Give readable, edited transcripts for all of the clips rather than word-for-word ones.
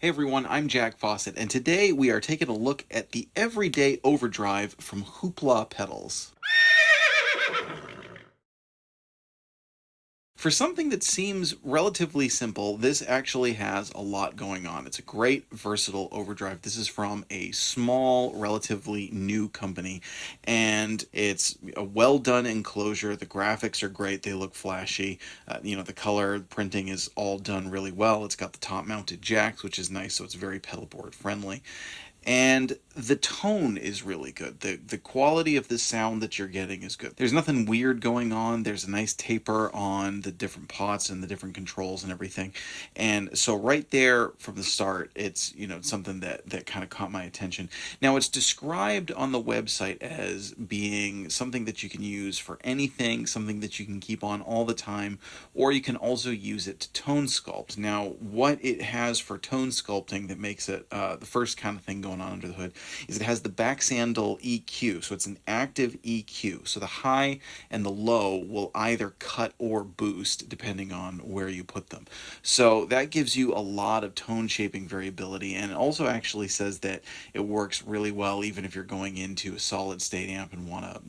Hey everyone, I'm Jack Fossett, and today we are taking a look at the Everyday Overdrive from Hoopla Pedals. For something that seems relatively simple, this actually has a lot going on. It's a great, versatile overdrive. This is from a small, relatively new company, and it's a well-done enclosure. The graphics are great. They look flashy. The color printing is all done really well. It's got the top-mounted jacks, which is nice, so it's very pedalboard friendly. And the tone is really good. The quality of the sound that you're getting is good. There's nothing weird going on. There's a nice taper on the different pots and the different controls and everything. And so right there from the start, it's something that kind of caught my attention. Now it's described on the website as being something that you can use for anything, something that you can keep on all the time, or you can also use it to tone sculpt. Now what it has for tone sculpting that makes it the first kind of thing going on under the hood is it has the Baxandal EQ. So it's an active EQ. So the high and the low will either cut or boost depending on where you put them. So that gives you a lot of tone shaping variability, and it also actually says that it works really well even if you're going into a solid state amp and want to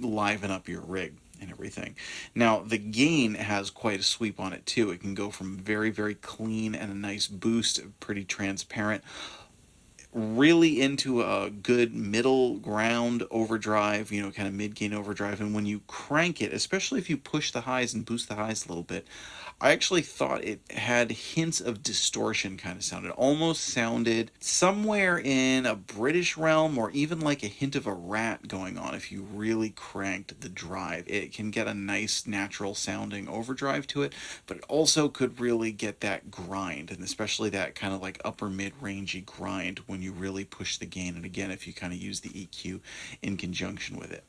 liven up your rig and everything. Now the gain has quite a sweep on it too. It can go from very, very clean and a nice boost, pretty transparent, really into a good middle ground overdrive, kind of mid-gain overdrive. And when you crank it, especially if you push the highs and boost the highs a little bit, I actually thought it had hints of distortion kind of sound. It almost sounded somewhere in a British realm, or even like a hint of a rat going on. If you really cranked the drive, it can get a nice natural sounding overdrive to it, but it also could really get that grind, and especially that kind of like upper mid-rangey grind when you really push the gain. And again, if you kind of use the EQ in conjunction with it.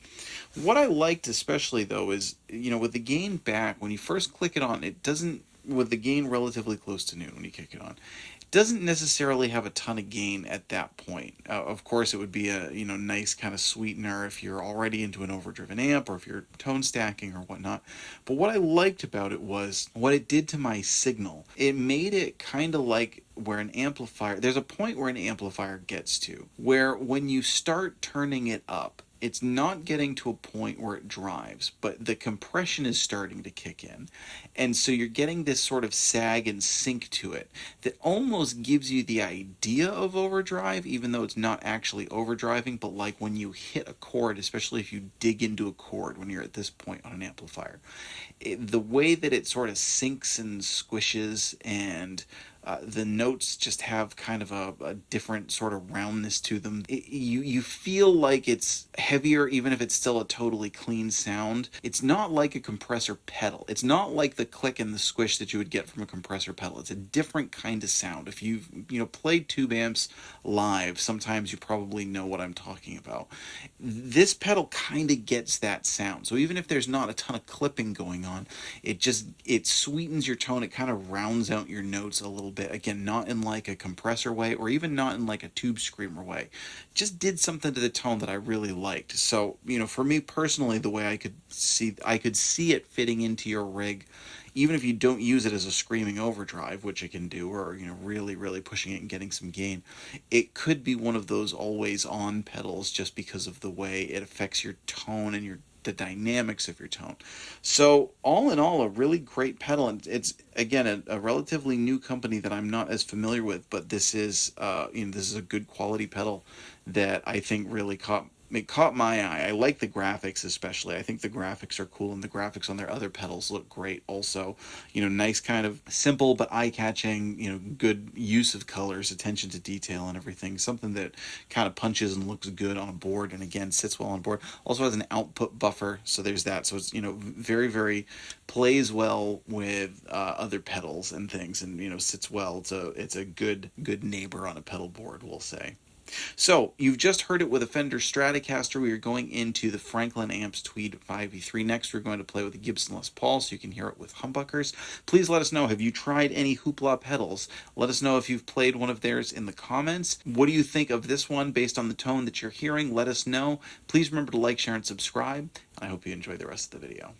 What I liked especially though is, with the gain back, when you first click it on, it doesn't, with the gain relatively close to noon when you kick it on, it doesn't necessarily have a ton of gain at that point. Of course, it would be a nice kind of sweetener if you're already into an overdriven amp, or if you're tone stacking or whatnot. But what I liked about it was what it did to my signal. It made it kind of like where an amplifier, there's a point where an amplifier gets to, where when you start turning it up, it's not getting to a point where it drives, but the compression is starting to kick in. And so you're getting this sort of sag and sink to it that almost gives you the idea of overdrive, even though it's not actually overdriving. But like when you hit a chord, especially if you dig into a chord when you're at this point on an amplifier, the way that it sort of sinks and squishes, and the notes just have kind of a different sort of roundness to them. You feel like it's heavier, even if it's still a totally clean sound. It's not like a compressor pedal. It's not like the click and the squish that you would get from a compressor pedal. It's a different kind of sound. If you've played tube amps live, sometimes you probably know what I'm talking about. This pedal kind of gets that sound. So even if there's not a ton of clipping going on, it sweetens your tone. It kind of rounds out your notes a little bit. Again, not in like a compressor way, or even not in like a tube screamer way. Just did something to the tone that I really liked. So, for me personally, the way I could see it fitting into your rig, even if you don't use it as a screaming overdrive, which it can do, or really, really pushing it and getting some gain, it could be one of those always on pedals, just because of the way it affects your tone and the dynamics of your tone. So all in all, a really great pedal. And it's again a relatively new company that I'm not as familiar with, but this is this is a good quality pedal that I think really caught my eye. I like the graphics especially. I think the graphics are cool, and the graphics on their other pedals look great also. Nice kind of simple but eye-catching, good use of colors, attention to detail and everything. Something that kind of punches and looks good on a board, and again, sits well on board. Also has an output buffer, so there's that. So it's, very, very plays well with other pedals and things, and, sits well. It's a good neighbor on a pedal board, we'll say. So, you've just heard it with a Fender Stratocaster. We are going into the Franklyn Amps Tweed 5v3. Next, we're going to play with the Gibson Les Paul, so you can hear it with humbuckers. Please let us know, have you tried any Hoopla pedals? Let us know if you've played one of theirs in the comments. What do you think of this one based on the tone that you're hearing? Let us know. Please remember to like, share, and subscribe. I hope you enjoy the rest of the video.